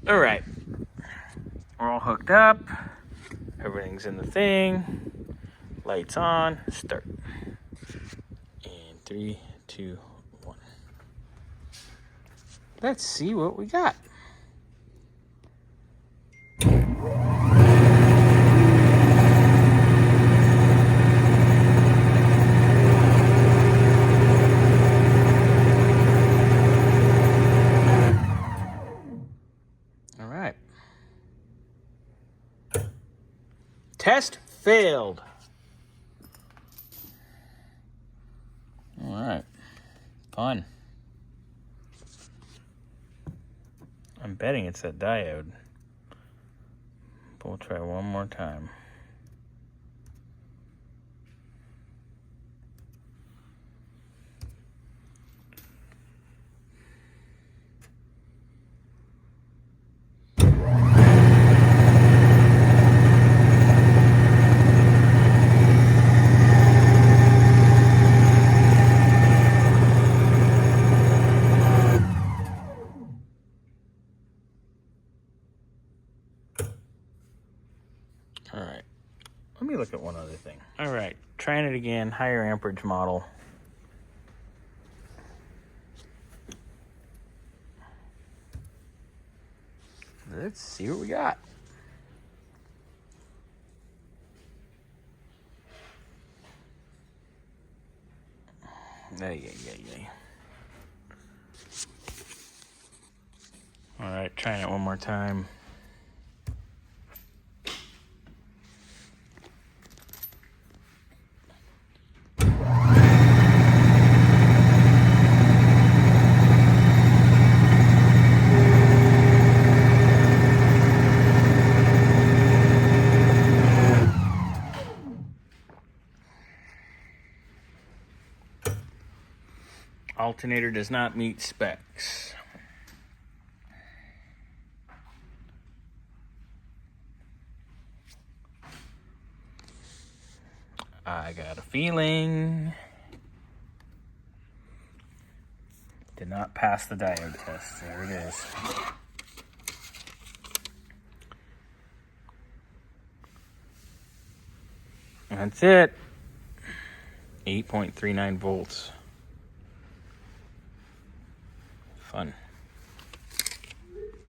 All right, we're all hooked up. Everything's in the thing. Lights on. Start. And 3, 2, 1. Let's see what we got. All right. Test failed. All right. Fun. I'm betting it's that diode. But we'll try one more time. All right, let me look at one other thing. All right, trying it again, higher amperage model. Let's see what we got. Ay. All right, trying it one more time. Alternator does not meet specs. I got a feeling did not pass the diode test. There it is. That's it. 8.39 volts. Fun.